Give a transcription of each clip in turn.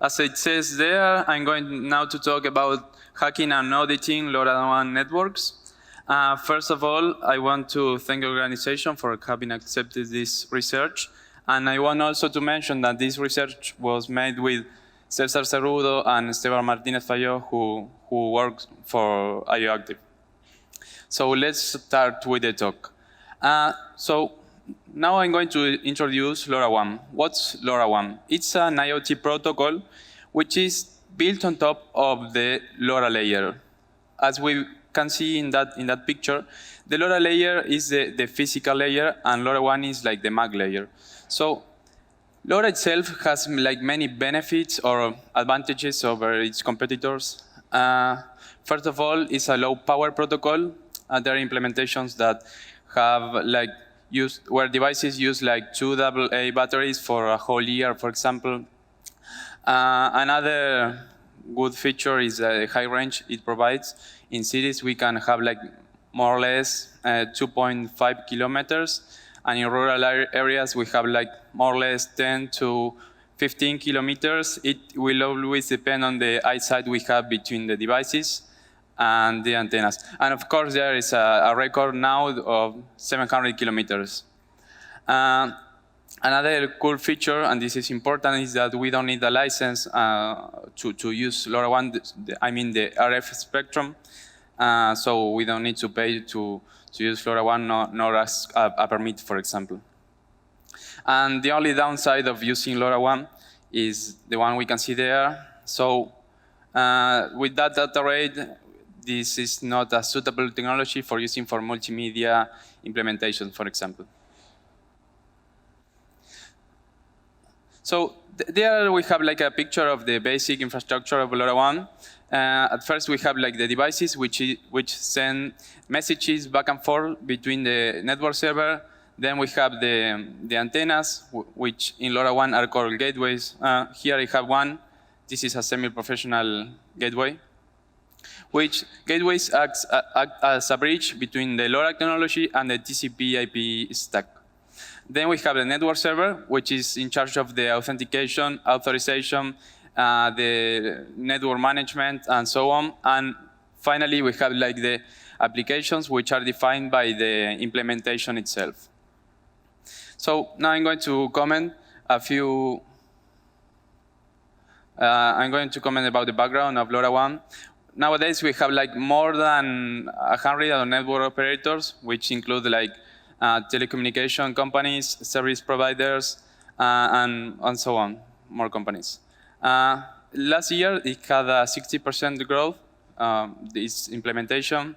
As it says there, I'm going now to talk about hacking and auditing LoRaWAN networks. First of all, I want to thank the organization for having accepted this research. And I want also to mention that this research was made with Cesar Cerrudo and Esteban Martinez Fayo, who work for IoActive. So let's start with the talk. So now I'm going to introduce LoRaWAN. What's LoRaWAN? It's an IoT protocol which is built on top of the LoRa layer. As we can see in that picture, the LoRa layer is the physical layer, and LoRaWAN is like the MAC layer. So LoRa itself has like many benefits or advantages over its competitors. First of all, it's a low power protocol. There are implementations that have like where devices use like 2 AA batteries for a whole year, for example. Another good feature is the high range it provides. In cities, we can have like more or less 2.5 kilometers. And in rural areas, we have like more or less 10 to 15 kilometers. It will always depend on the eyesight we have between the devices and the antennas. And of course, there is a record now of 700 kilometers. Another cool feature, and this is important, is that we don't need a license to use LoRaWAN, I mean the RF spectrum. So we don't need to pay to use LoRaWAN nor ask a permit, for example. And the only downside of using LoRaWAN is the one we can see there. So with that data rate, this is not a suitable technology for using for multimedia implementation, for example. So there we have like a picture of the basic infrastructure of LoRaWAN. At first we have like the devices which send messages back and forth between the network server. Then we have the antennas, which in LoRaWAN are called gateways. Here I have one. This is a semi-professional gateway, which gateways act as a bridge between the LoRa technology and the TCP/IP stack. Then we have the network server, which is in charge of the authentication, authorization, the network management, and so on. And finally, we have like the applications, which are defined by the implementation itself. So now I'm going to comment I'm going to comment about the background of LoRaWAN. Nowadays, we have like more than 100 network operators, which include like telecommunication companies, service providers, and so on, more companies. Last year, it had a 60% growth, this implementation.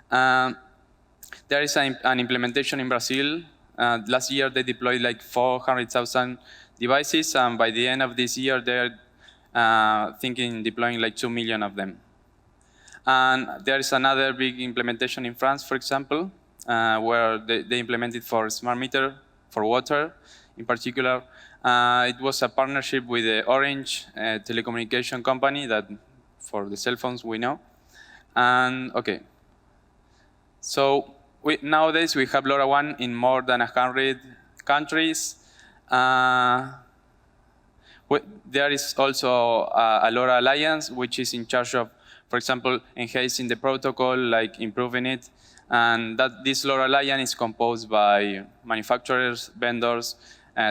There is an implementation in Brazil. Last year, they deployed like 400,000 devices, and by the end of this year, they're thinking deploying like 2 million of them. And there is another big implementation in France, for example, where they implemented for smart meter, for water in particular. It was a partnership with the Orange telecommunication company that for the cell phones we know. And okay, so nowadays we have LoRaWAN in more than 100 countries. There is also a LoRa Alliance, which is in charge of, for example, enhancing the protocol, like improving it. And this LoRa Alliance is composed by manufacturers, vendors,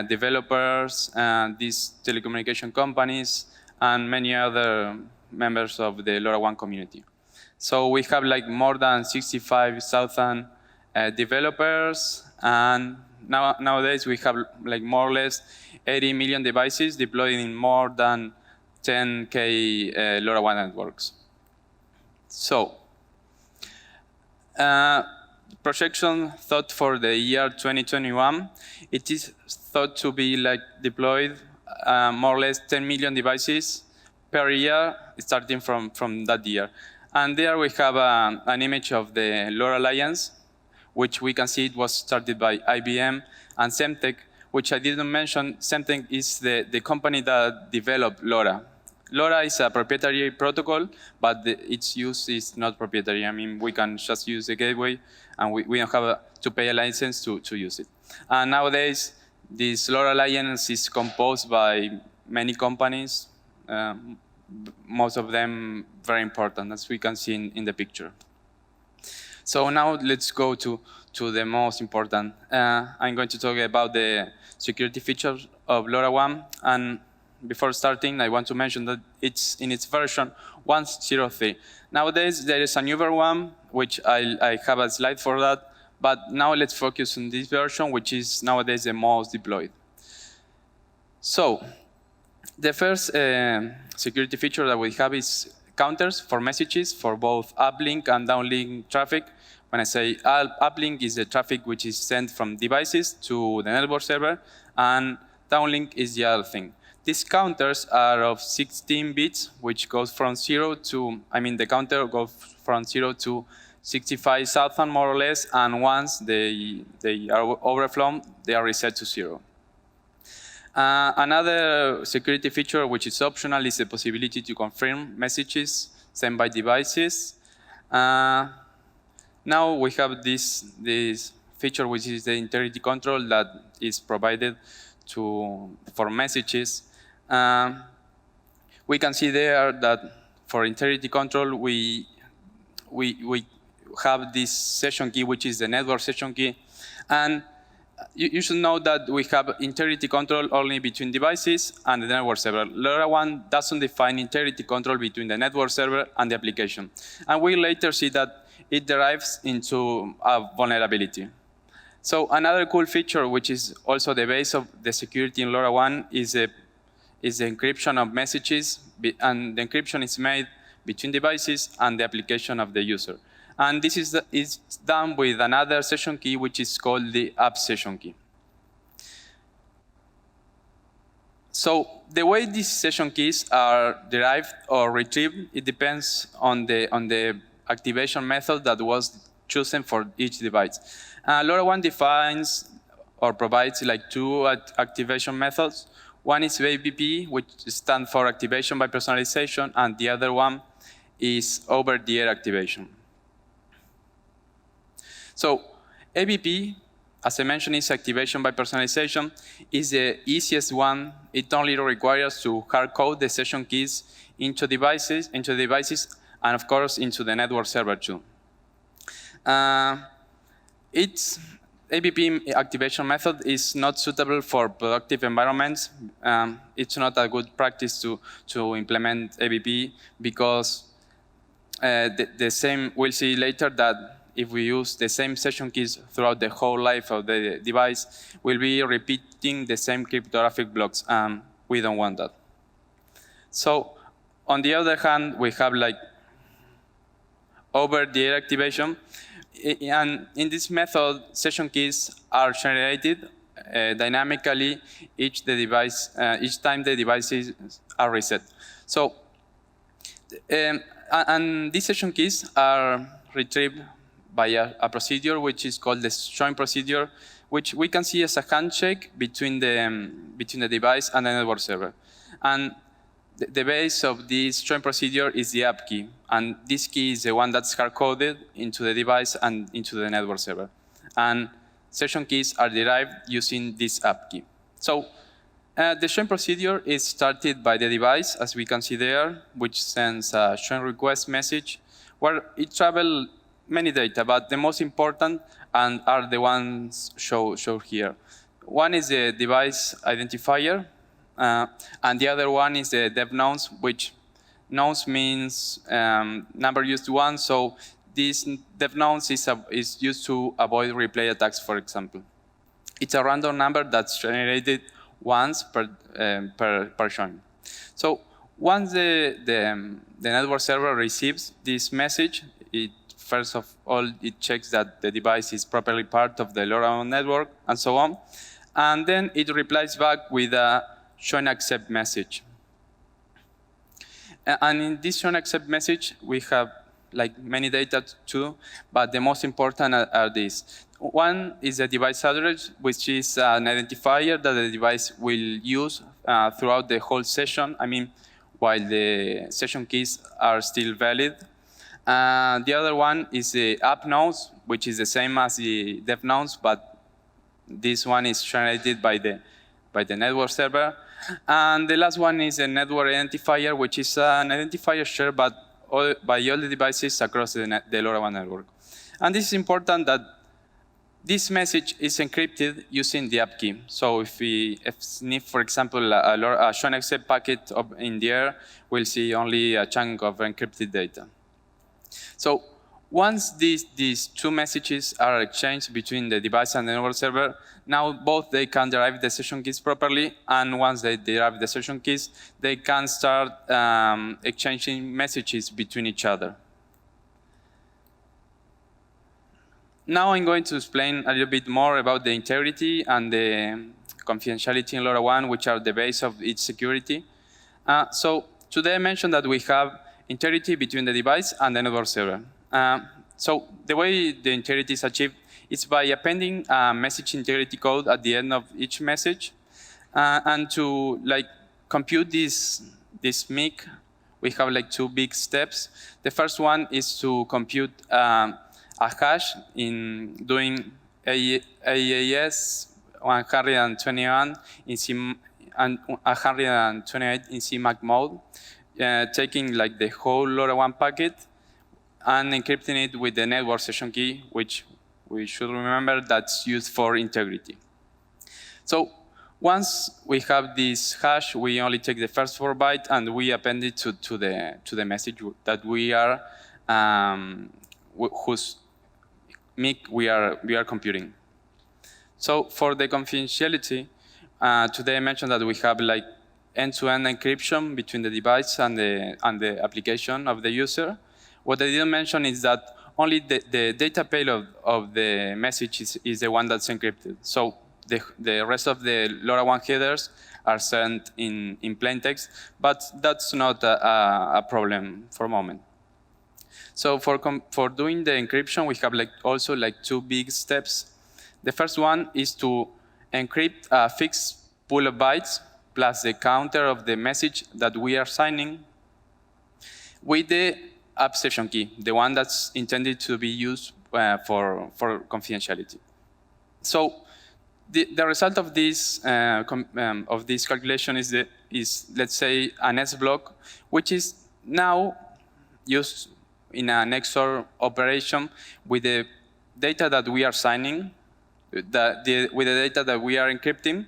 developers, these telecommunication companies, and many other members of the LoRaWAN community. So we have like more than 65,000 developers, and nowadays we have like more or less 80 million devices deployed in more than 10K LoRaWAN networks. So, projection thought for the year 2021, it is thought to be like deployed more or less 10 million devices per year, starting from that year. And there we have an image of the LoRa Alliance, which we can see it was started by IBM and Semtech, which I didn't mention. Semtech is the company that developed LoRa. LoRa is a proprietary protocol, but its use is not proprietary. I mean, we can just use the gateway, and we don't have to pay a license to use it. And nowadays, this LoRa Alliance is composed by many companies, most of them very important, as we can see in the picture. So now let's go to the most important. I'm going to talk about the security features of LoRaWAN. And before starting, I want to mention that it's in its version 1.03. Nowadays, there is a newer one, which I have a slide for that. But now let's focus on this version, which is nowadays the most deployed. So the first security feature that we have is counters for messages for both uplink and downlink traffic. When I say uplink is the traffic which is sent from devices to the network server, and downlink is the other thing. These counters are of 16 bits, which goes from 0 to, the counter goes from 0 to 65,000 more or less, and once they are overflown, they are reset to 0. Another security feature which is optional is the possibility to confirm messages sent by devices. Now we have this feature, which is the integrity control that is provided for messages. We can see there that for integrity control, we have this session key, which is the network session key. And you should know that we have integrity control only between devices and the network server. LoRaWAN doesn't define integrity control between the network server and the application. And we later see that it derives into a vulnerability. So another cool feature, which is also the base of the security in LoRaWAN, is the encryption of messages. And the encryption is made between devices and the application of the user. And this is done with another session key, which is called the app session key. So the way these session keys are derived or retrieved, it depends on the activation method that was chosen for each device. LoRaWAN defines or provides like two activation methods. One is ABP, which stands for activation by personalization, and the other one is over-the-air activation. So ABP, as I mentioned, is activation by personalization, is the easiest one. It only requires to hard code the session keys into devices, and of course into the network server too. Its ABP activation method is not suitable for productive environments. It's not a good practice to implement ABP because the same, we'll see later that if we use the same session keys throughout the whole life of the device, we'll be repeating the same cryptographic blocks. We don't want that. So on the other hand, we have like over-the-air activation. And in this method, session keys are generated dynamically each time the devices are reset. So, and these session keys are retrieved by a procedure which is called the join procedure, which we can see as a handshake between the device and the network server. And the base of this join procedure is the app key, and this key is the one that's hard-coded into the device and into the network server. And session keys are derived using this app key. So the join procedure is started by the device, as we can see there, which sends a join request message, where it travels many data, but the most important are the ones shown here. One is the device identifier, and the other one is the dev nonce, which nonce means number used once. So this dev nonce is used to avoid replay attacks, for example. It's a random number that's generated once per join. So once the network server receives this message, first of all, it checks that the device is properly part of the LoRaWAN network and so on. And then it replies back with a join accept message. And in this join accept message, we have like many data too, but the most important are these. One is the device address, which is an identifier that the device will use throughout the whole session. While the session keys are still valid. The other one is the app nonce, which is the same as the dev nonce, but this one is generated by the network server. And the last one is a network identifier, which is an identifier shared by all the devices across the LoRaWAN network. And this is important that this message is encrypted using the app key. So if sniff, for example, a shown accept packet in the air, we'll see only a chunk of encrypted data. So once these two messages are exchanged between the device and the network server, now both they can derive the session keys properly, and once they derive the session keys, they can start exchanging messages between each other. Now I'm going to explain a little bit more about the integrity and the confidentiality in LoRaWAN, which are the base of its security. So today I mentioned that we have integrity between the device and the network server. So the way the integrity is achieved is by appending a message integrity code at the end of each message. And to compute this MIC, we have two big steps. The first one is to compute a hash in doing AES 121 in C and 128 in CMAC mode, taking the whole LoRaWAN packet and encrypting it with the network session key, which we should remember that's used for integrity. So once we have this hash, we only take the first 4 bytes and we append it to the message that we are whose MIC we are computing. So for the confidentiality, today I mentioned that we have end-to-end encryption between the device and the application of the user. What I didn't mention is that only the data payload of the message is the one that's encrypted. So the rest of the LoRaWAN headers are sent in plain text, but that's not a problem for a moment. So for doing the encryption, we have also 2 big steps. The first one is to encrypt a fixed pool of bytes plus the counter of the message that we are signing with the app session key, the one that's intended to be used for confidentiality. So the result of this calculation is let's say an S block, which is now used in an XOR operation with the data that we are signing, with the data that we are encrypting,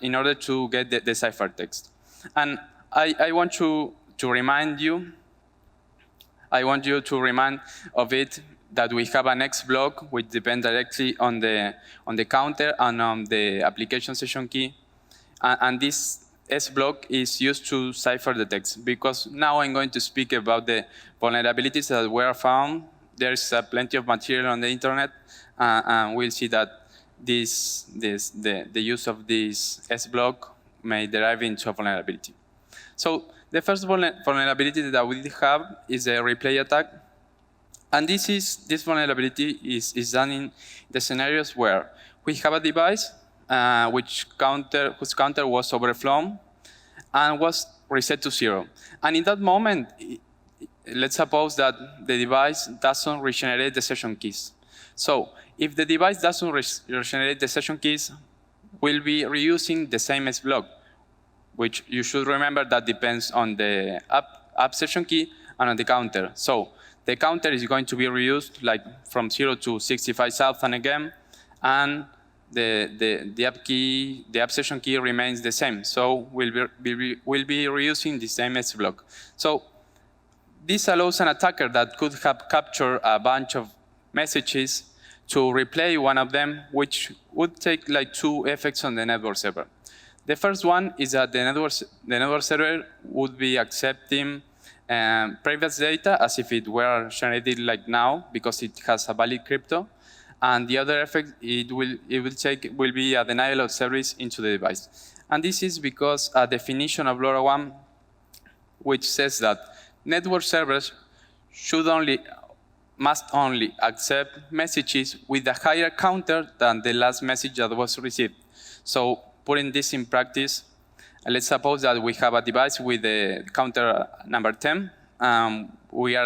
in order to get the ciphertext. And I want you to remind of it that we have an X block which depends directly on the counter and on the application session key, and this S block is used to cipher the text, because now I'm going to speak about the vulnerabilities that were found. There's plenty of material on the internet, and we'll see that the use of this S block may derive into a vulnerability. So the first vulnerability that we have is a replay attack, and this vulnerability is done in the scenarios where we have a device whose counter was overflown and was reset to 0. And in that moment, let's suppose that the device doesn't regenerate the session keys. So if the device doesn't regenerate the session keys, we'll be reusing the same S block, which you should remember that depends on the app session key and on the counter. So the counter is going to be reused from 0 to 65,000 again, and the app session key remains the same. So we'll be reusing the same S block. So this allows an attacker that could have captured a bunch of messages to replay one of them, which would take 2 effects on the network server. The first one is that the network server would be accepting previous data as if it were generated now, because it has a valid crypto. And the other effect it will be a denial of service into the device. And this is because a definition of LoRaWAN which says that network servers must only accept messages with a higher counter than the last message that was received. So putting this in practice, let's suppose that we have a device with the counter number 10. We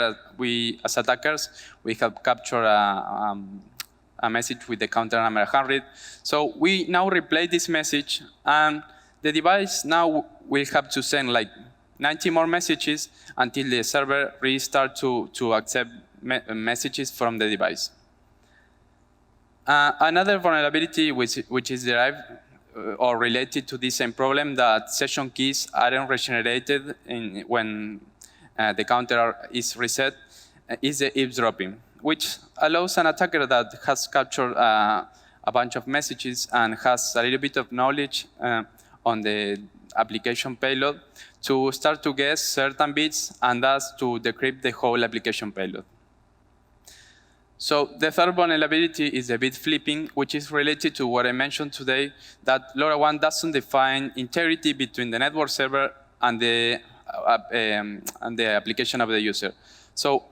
as attackers, we have captured a message with the counter number 100. So we now replay this message, and the device now will have to send like 90 more messages until the server restarts to accept messages from the device. Another vulnerability which is derived or related to this same problem, that session keys aren't regenerated when the counter is reset, is the eavesdropping, which allows an attacker that has captured a bunch of messages and has a little bit of knowledge on the application payload to start to guess certain bits and thus to decrypt the whole application payload. So the third vulnerability is the bit flipping, which is related to what I mentioned today, that LoRaWAN doesn't define integrity between the network server and the application of the user. So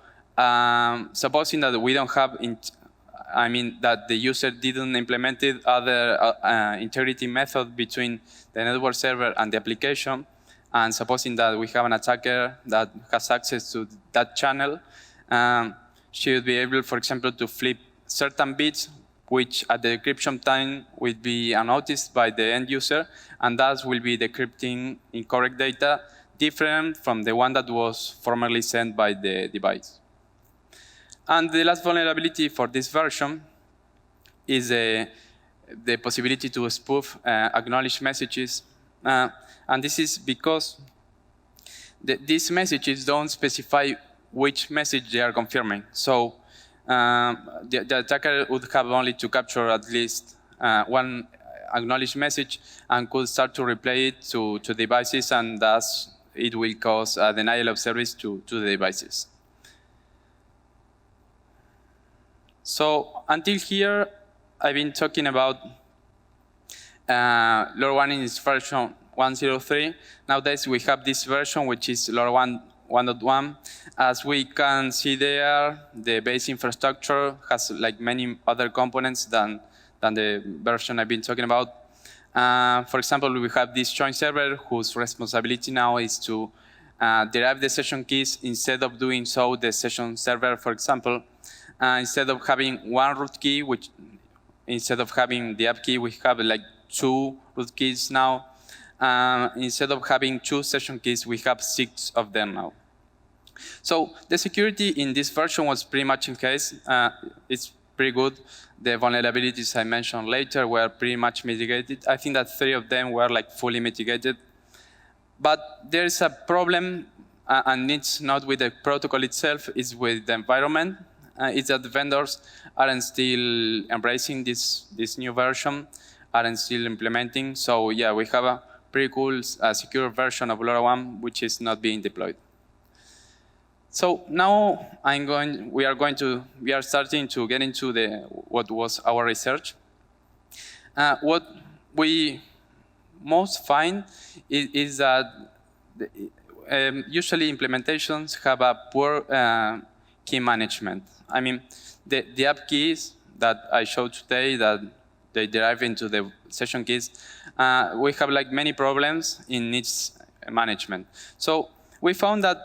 supposing that we don't have, that the user didn't implement other integrity method between the network server and the application, and supposing that we have an attacker that has access to that channel, should be able, for example, to flip certain bits, which at the decryption time will be unnoticed by the end user, and thus will be decrypting incorrect data different from the one that was formerly sent by the device. And the last vulnerability for this version is the possibility to spoof acknowledged messages. And this is because these messages don't specify which message they are confirming. So the attacker would have only to capture at least one acknowledged message and could start to replay it to devices, and thus it will cause a denial of service to the devices. So until here, I've been talking about LoRaWAN in its version 1.03. Nowadays, we have this version, which is LoRaWAN 1.1. As we can see there, the base infrastructure has like many other components than the version I've been talking about. For example, we have this joint server whose responsibility now is to derive the session keys. Instead of doing so, the session server, for example, instead of having one root key, which instead of having the app key, we have like 2 root keys now. Instead of having 2 session keys, we have 6 of them now. So the security in this version was pretty much in case. It's pretty good. The vulnerabilities I mentioned later were pretty much mitigated. I think that 3 of them were like fully mitigated. But there is a problem, and it's not with the protocol itself, it's with the environment. It's that the vendors aren't still embracing this new version, aren't still implementing. So yeah, we have a pretty cool secure version of LoRaWAN, which is not being deployed. So now we are starting to get into what was our research. What we most find is that usually implementations have a poor key management. I mean, the app keys that I showed today, that they derive into the session keys, we have like many problems in its management. So we found that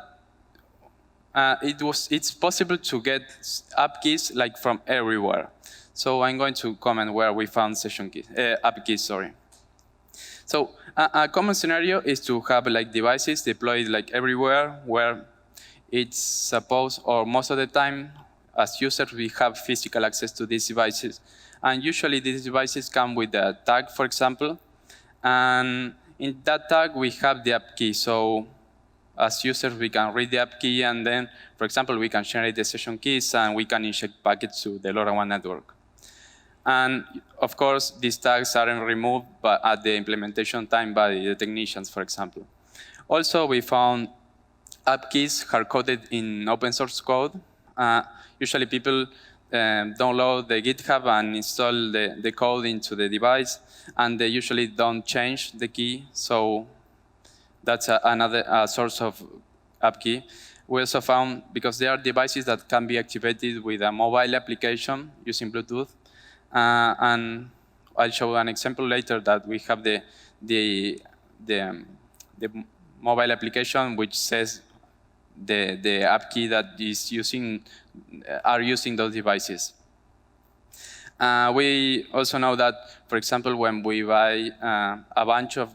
it's possible to get app keys like from everywhere. So I'm going to comment where we found session keys, app keys, sorry. So a common scenario is to have like devices deployed like everywhere, where it's supposed, or most of the time, as users, we have physical access to these devices. And usually these devices come with a tag, for example. And in that tag, we have the app key. So as users, we can read the app key, and then, for example, we can generate the session keys, and we can inject packets to the LoRaWAN network. And of course, these tags aren't removed at the implementation time by the technicians, for example. Also, we found app keys hard-coded in open source code. Usually people download the GitHub and install the code into the device, and they usually don't change the key. So that's another source of app key. We also found, because there are devices that can be activated with a mobile application using Bluetooth, and I'll show an example later that we have the mobile application which says the app key that is using those devices. We also know that, for example, when we buy a bunch of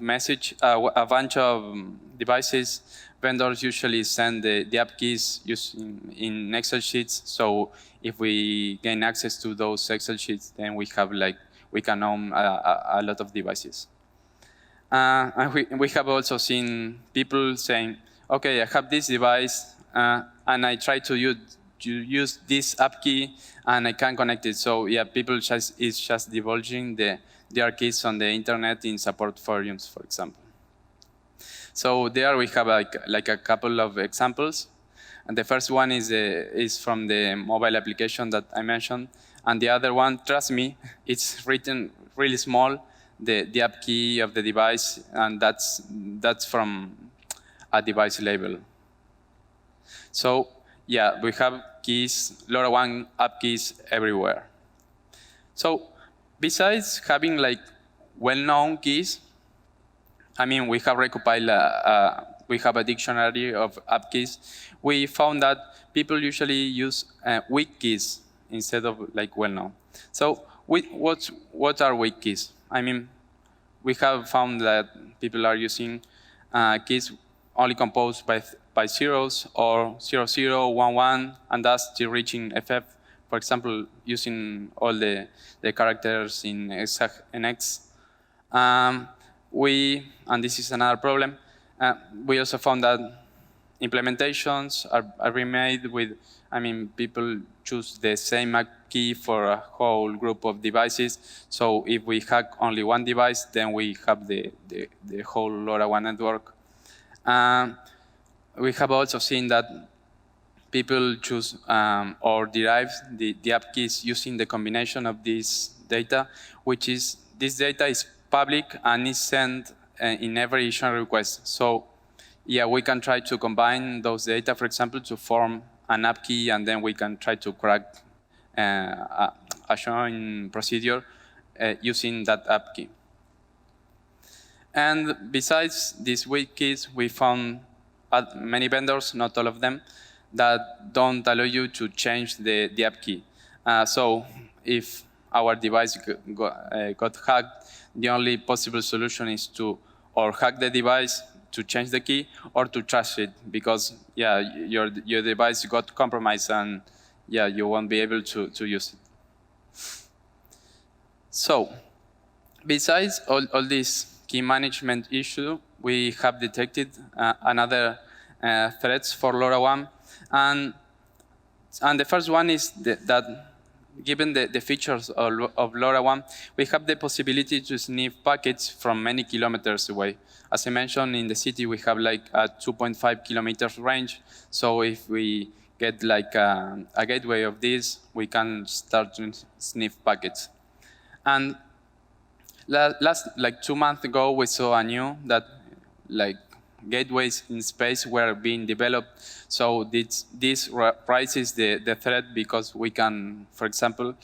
devices, vendors usually send the app keys using in Excel sheets. So if we gain access to those Excel sheets, then we can own a lot of devices. And we have also seen people saying, okay, I have this device, and I try to use this app key, and I can't connect it. So yeah, people is just divulging their keys on the internet in support forums, for example. So there we have like a couple of examples. And the first one is from the mobile application that I mentioned. And the other one, trust me, it's written really small, the app key of the device, and that's from a device label. So yeah, we have keys, LoRaWAN app keys everywhere. So besides having like well-known keys, I mean, we have recompiled, we have a dictionary of app keys. We found that people usually use weak keys instead of like well-known. So what are weak keys? I mean, we have found that people are using keys only composed by zeros or 00, 11, and thus still reaching FF. For example, using all the characters in X. And this is another problem, we also found that implementations are remade with, I mean, people choose the same key for a whole group of devices. So if we hack only one device, then we have the whole LoRaWAN network. We have also seen that people choose or derive the app keys using the combination of this data, which is, this data is public and is sent in every issue request. So yeah, we can try to combine those data, for example, to form an app key, and then we can try to crack a join procedure using that app key. And besides these weak keys, we found many vendors, not all of them, that don't allow you to change the app key. So if our device got hacked, the only possible solution is to or hack the device to change the key, or to trash it, because yeah, your device got compromised, and yeah, you won't be able to use it. So besides all these key management issue, we have detected another threats for LoRaWAN, and the first one is that given the features of LoRaWAN, we have the possibility to sniff packets from many kilometers away. As I mentioned, in the city, we have like a 2.5 kilometers range. So if we get like a gateway of this, we can start to sniff packets. And last, like 2 months ago, we saw a new that like gateways in space were being developed. So this raises the threat, because we can, for example,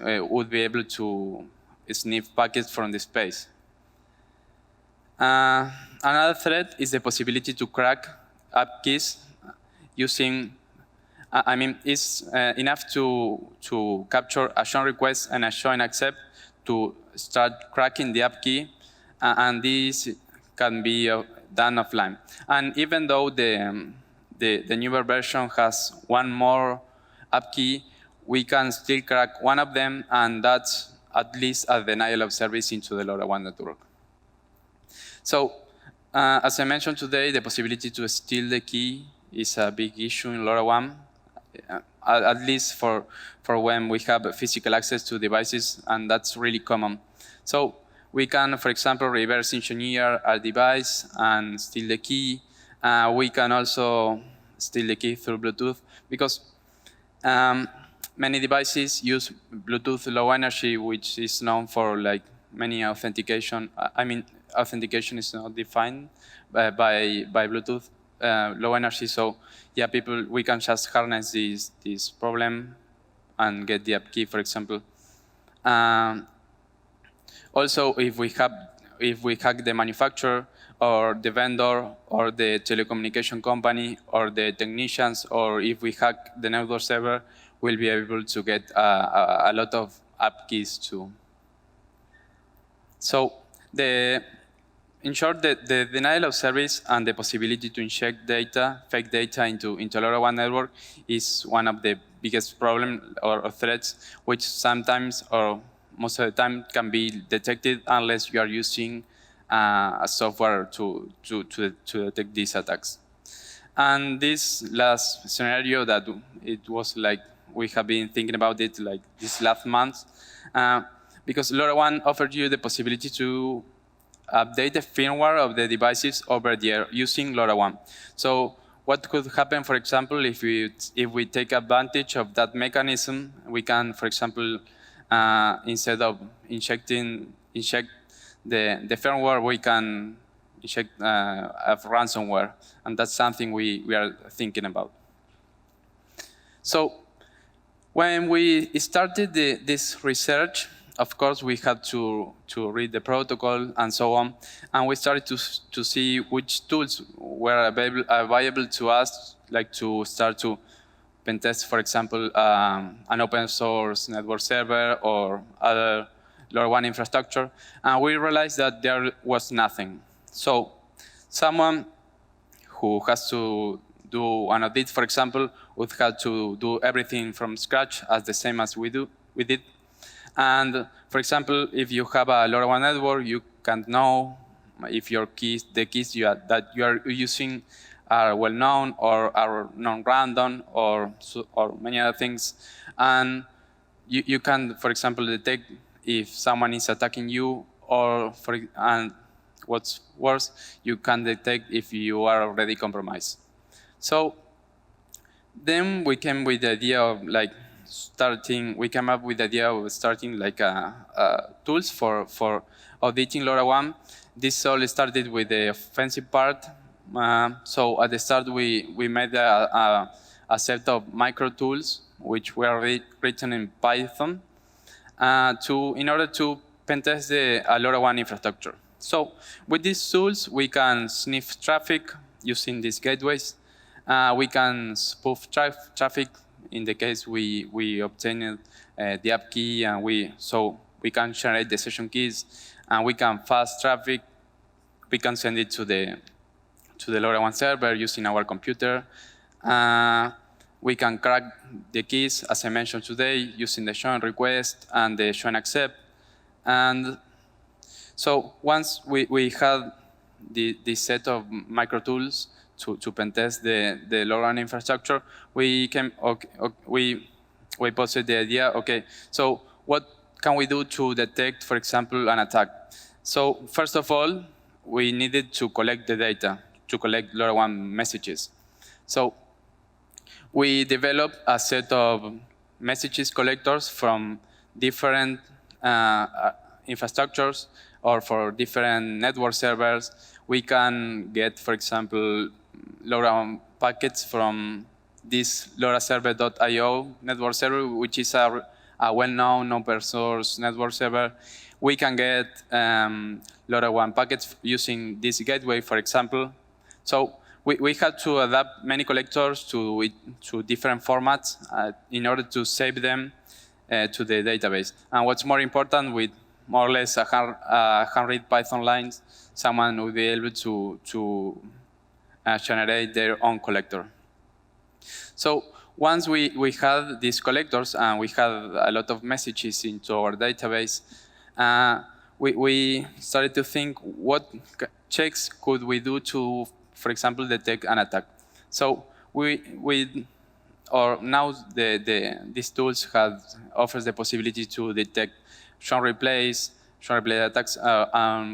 would be able to sniff packets from the space. Another threat is the possibility to crack app keys using, I mean, it's enough to capture a join request and a join accept to start cracking the app key, and this can be done offline. And even though the newer version has one more app key, we can still crack one of them, and that's at least a denial of service into the LoRaWAN network. So as I mentioned today, the possibility to steal the key is a big issue in LoRaWAN, at least for when we have physical access to devices, and that's really common. So we can, for example, reverse engineer our device and steal the key. We can also steal the key through Bluetooth, because many devices use Bluetooth low energy, which is known for like many authentication. I mean, authentication is not defined by Bluetooth low energy. So yeah, we can just harness this problem and get the app key, for example. Also, if we hack the manufacturer or the vendor or the telecommunication company or the technicians, or if we hack the network server, we'll be able to get a lot of app keys too. So in short, the denial of service and the possibility to inject data, fake data into LoRaWAN network is one of the biggest problems or threats, which sometimes or most of the time can be detected unless you are using a software to detect these attacks. And this last scenario that it was like we have been thinking about it like this last month, because LoRaWAN offers you the possibility to update the firmware of the devices over the air using LoRaWAN. So what could happen, for example, if we take advantage of that mechanism, we can, for example, instead of inject the firmware, we can inject a ransomware, and that's something we are thinking about. So when we started this research, of course, we had to read the protocol and so on, and we started to see which tools were available to us, like to start to pen test, for example, an open source network server or other LoRaWAN infrastructure, and we realized that there was nothing. So someone who has to do an audit, for example, would have to do everything from scratch as the same as we did. And for example, if you have a LoRaWAN network, you can't know if the keys that you are using are well known or are non-random or many other things. And you can, for example, detect if someone is attacking you, and what's worse, you can detect if you are already compromised. So then we came with the idea of like we came up with the idea of starting like tools for auditing LoRaWAN. This all started with the offensive part. So at the start, we made a set of Microtools, which were written in Python, in order to pen test the LoRaWAN infrastructure. So with these tools, we can sniff traffic using these gateways. We can spoof traffic in the case we obtain the app key, and so we can generate the session keys, and we can fast traffic. We can send it to the LoRaWAN server using our computer. We can crack the keys, as I mentioned today, using the join request and the join accept. And so once we had this set of Microtools to pen test the LoRaWAN infrastructure, we posted the idea, okay, so what can we do to detect, for example, an attack? So first of all, we needed to collect the data, to collect LoRaWAN messages. So we developed a set of messages collectors from different infrastructures or for different network servers. We can get, for example, LoRaWAN packets from this LoRaServer.io network server, which is a well-known open source network server. We can get LoRaWAN packets using this gateway, for example. So we had to adapt many collectors to different formats in order to save them to the database. And what's more important, with more or less 100 Python lines, someone will be able to generate their own collector. So once we had these collectors and we had a lot of messages into our database, we started to think what checks could we do to, for example, detect an attack. So now these tools offers the possibility to detect join replays attacks.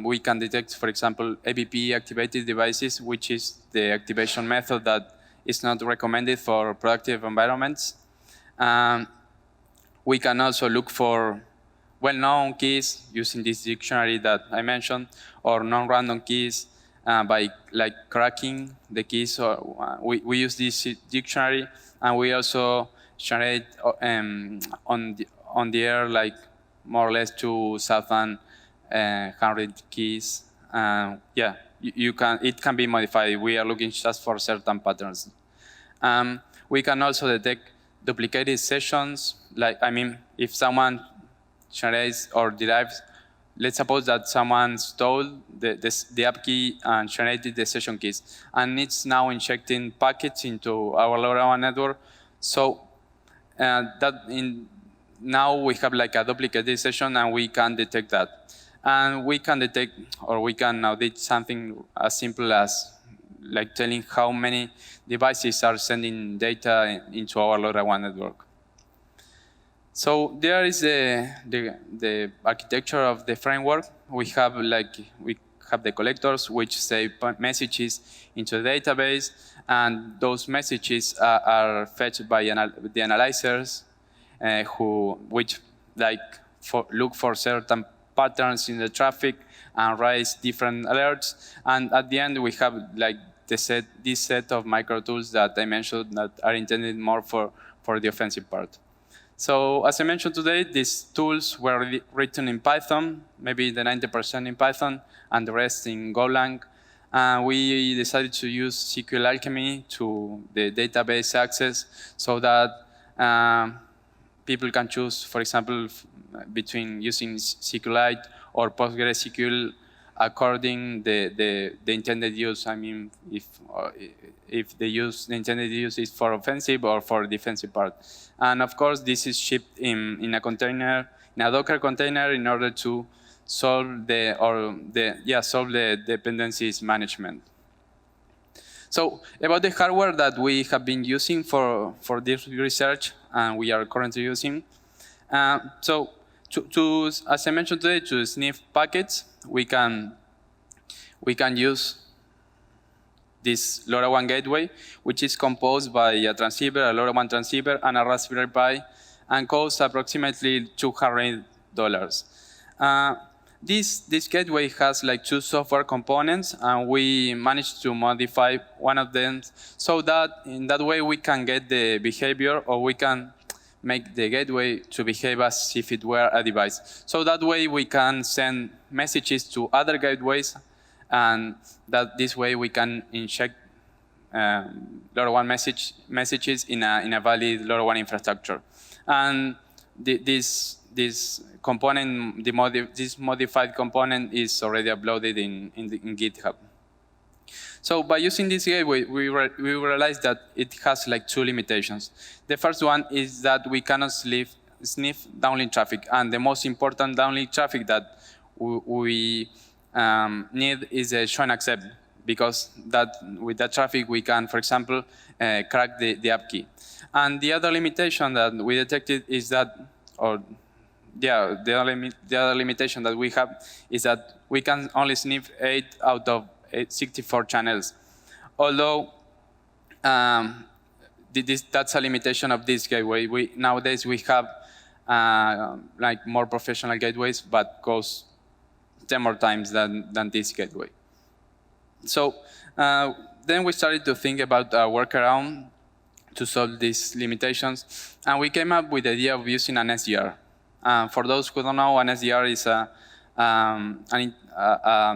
We can detect, for example, ABP activated devices, which is the activation method that is not recommended for productive environments. We can also look for well-known keys using this dictionary that I mentioned, or non-random keys by cracking the keys. We use this dictionary, and we also generate on the air more or less 2,100 keys. Yeah, it can be modified. We are looking just for certain patterns. We can also detect duplicated sessions. If someone generates or derives. Let's suppose that someone stole the app key and generated the session keys, and it's now injecting packets into our LoRaWAN network. So now we have like a duplicate session, and we can detect that. And we can detect, or we can audit something as simple as like telling how many devices are sending data into our LoRaWAN network. So there is the architecture of the framework. We have the collectors which save messages into the database, and those messages are fetched by the analyzers, which look for certain patterns in the traffic and raise different alerts. And at the end, we have like this set of Microtools that I mentioned that are intended more for the offensive part. So as I mentioned today, these tools were written in Python, maybe the 90% in Python, and the rest in Golang. We decided to use SQL Alchemy to the database access so that people can choose, for example, between using SQLite or PostgreSQL according the intended use. I mean, if the intended use is for offensive or for defensive part. And of course, this is shipped in a container, in a Docker container, in order to solve the dependencies management. So about the hardware that we have been using for this research, and we are currently using. So as I mentioned today, to sniff packets, we can use this LoRaWAN gateway, which is composed by a transceiver, a LoRaWAN transceiver, and a Raspberry Pi, and costs approximately $200. This gateway has like 2 software components, and we managed to modify one of them so that in that way we can get the behavior, or we can make the gateway to behave as if it were a device. So that way we can send messages to other gateways, and that this way we can inject LoRaWAN messages in a valid LoRaWAN infrastructure. And this component, this modified component, is already uploaded in GitHub. So by using this gateway, we realized that it has like 2 limitations. The first one is that we cannot sniff downlink traffic, and the most important downlink traffic that we need is a show and accept, because with that traffic we can, for example, crack the app key. And the other limitation that we detected is that, the other limitation that we have is that we can only sniff 8 out of 64 channels. Although that's a limitation of this gateway. Nowadays we have like more professional gateways, but cost 10 more times than this gateway. So then we started to think about a workaround to solve these limitations, and we came up with the idea of using an SDR. For those who don't know, an SDR is a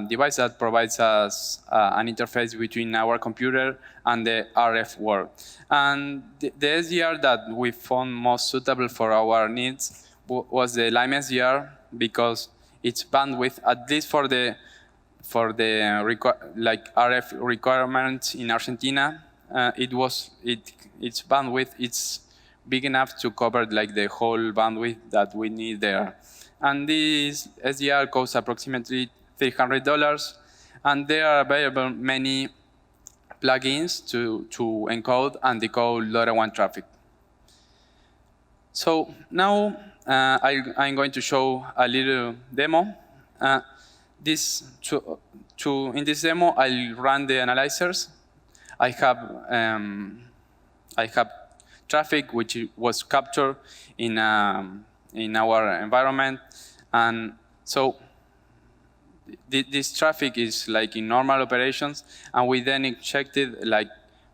device that provides us an interface between our computer and the RF world. And the SDR that we found most suitable for our needs was the Lime SDR, because its bandwidth, at least for the RF requirements in Argentina, its bandwidth, it's big enough to cover like the whole bandwidth that we need there. And this SDR costs approximately $300, and there are available many plugins to encode and decode LoRaWAN traffic. So now I'm going to show a little demo. In this demo, I'll run the analyzers. I have traffic which was captured in our environment, and so this traffic is like in normal operations, and we then injected like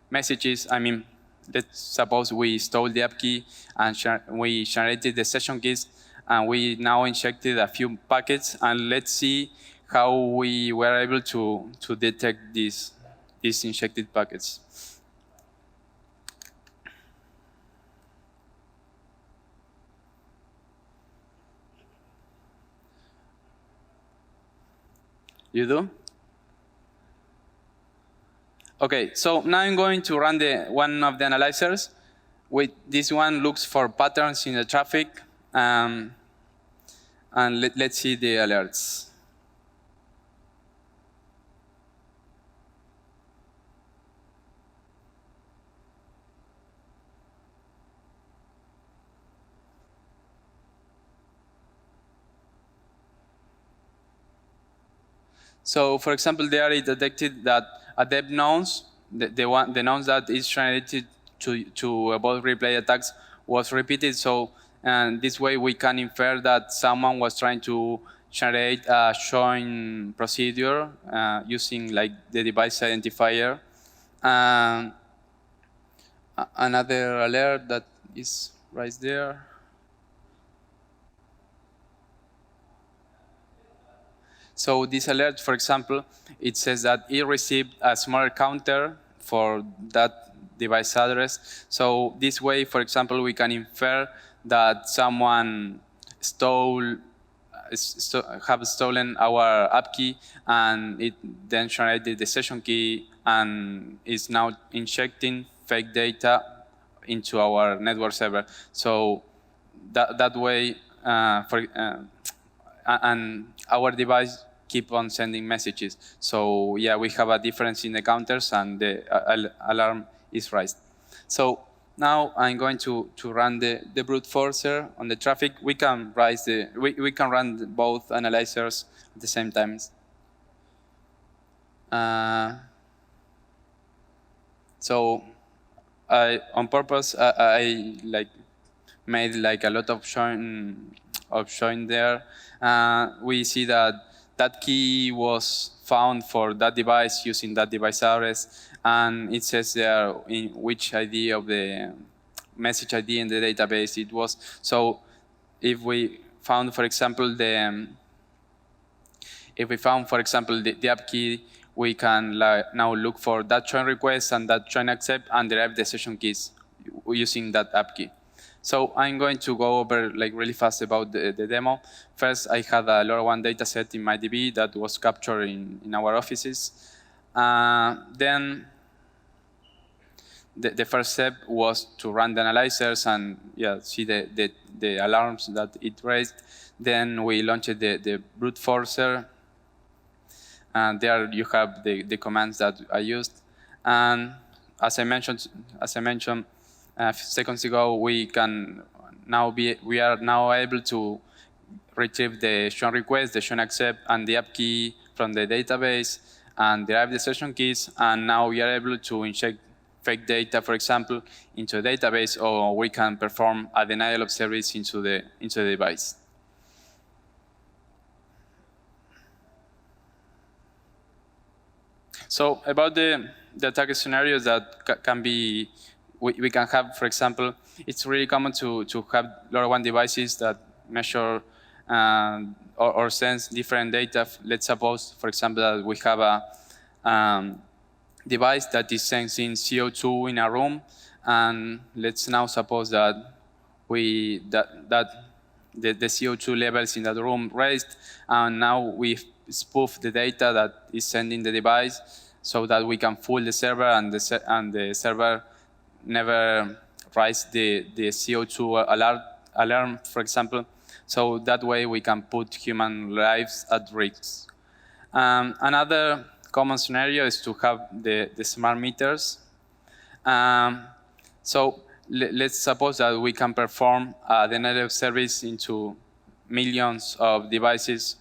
messages. I mean, let's suppose we stole the app key and we generated the session keys, and we now injected a few packets, and let's see how we were able to detect these injected packets. You do? Okay, so now I'm going to run one of the analyzers. This one looks for patterns in the traffic. And let's see the alerts. So, for example, there it detected that a dev nonce, the nonce that is generated to avoid replay attacks, was repeated. So, and this way we can infer that someone was trying to generate a showing procedure using like the device identifier. Another alert that is right there. So this alert, for example, it says that it received a smaller counter for that device address. So this way, for example, we can infer that someone have stolen our app key, and it then generated the session key and is now injecting fake data into our network server. So that way, and our device keep on sending messages. So yeah, we have a difference in the counters, and the alarm is raised. So now I'm going to run the brute forcer on the traffic. We can we can run both analyzers at the same time. So on purpose, I like made like a lot of showing there. We see that key was found for that device using that device address, and it says there in which ID of the message ID in the database it was. So if we found, for example, the app key, we can now look for that join request and that join accept and derive the session keys using that app key. So I'm going to go over like really fast about the demo. First, I had a LoRaWAN dataset in my DB that was captured in our offices. Then the first step was to run the analyzers and see the alarms that it raised. Then we launched the brute forcer. And there you have the commands that I used. And as I mentioned a few seconds ago, we are now able to retrieve the shown request, the shown accept, and the app key from the database, and derive the session keys. And now we are able to inject fake data, for example, into a database, or we can perform a denial of service into the device. So about the attack scenarios that can be, we can have, for example, it's really common to have LoRaWAN devices that measure or sense different data. Let's suppose, for example, that we have a device that is sensing CO2 in a room, and let's now suppose that the CO2 levels in that room raised, and now we spoof the data that is sending the device so that we can fool the server, and the server never rise the CO2 alarm, for example. So that way we can put human lives at risk. Another common scenario is to have the smart meters. So let's suppose that we can perform the network service into millions of devices,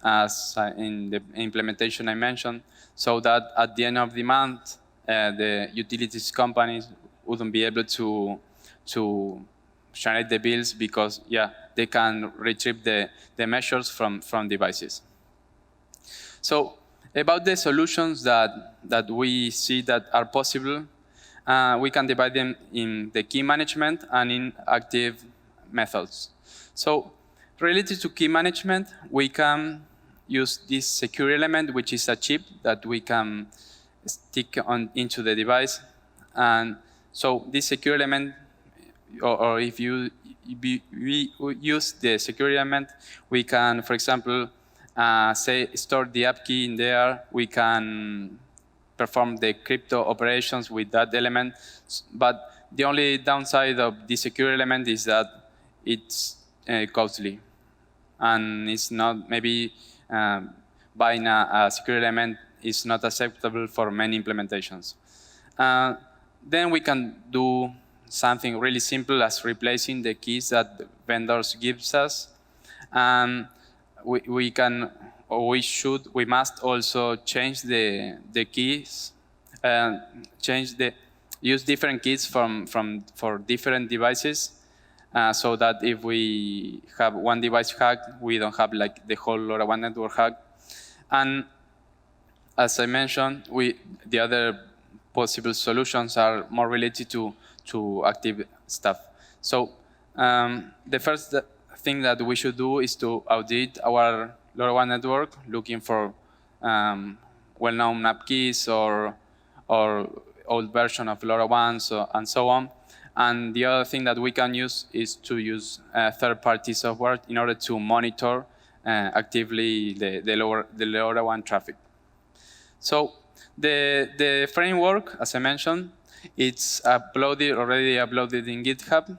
as in the implementation I mentioned, so that at the end of the month, the utilities companies wouldn't be able to generate the bills because, they can retrieve the measures from devices. So about the solutions that we see that are possible, we can divide them in the key management and in active methods. So related to key management, we can use this secure element, which is a chip that we can stick into the device. And so this secure element, or if we use the secure element, we can, for example, say store the app key in there. We can perform the crypto operations with that element. But the only downside of the secure element is that it's costly. And it's not, maybe buying a secure element is not acceptable for many implementations. Then we can do something really simple as replacing the keys that the vendors gives us. We can, or we must also change the keys, use different keys for different devices, so that if we have one device hacked, we don't have like the whole LoRaWAN network hacked. And as I mentioned, the other possible solutions are more related to active stuff. So the first thing that we should do is to audit our LoRaWAN network, looking for well-known app keys or old version of LoRaWAN and so on. And the other thing that we can use is to use third-party software in order to monitor actively the LoRaWAN traffic. So the framework, as I mentioned, it's already uploaded in GitHub.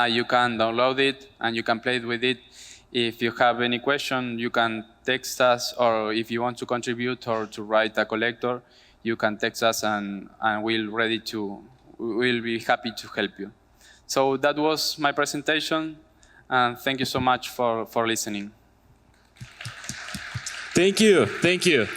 You can download it and you can play with it. If you have any question, you can text us, or if you want to contribute or to write a collector, you can text us and we'll be happy to help you. So that was my presentation, and thank you so much for listening. Thank you.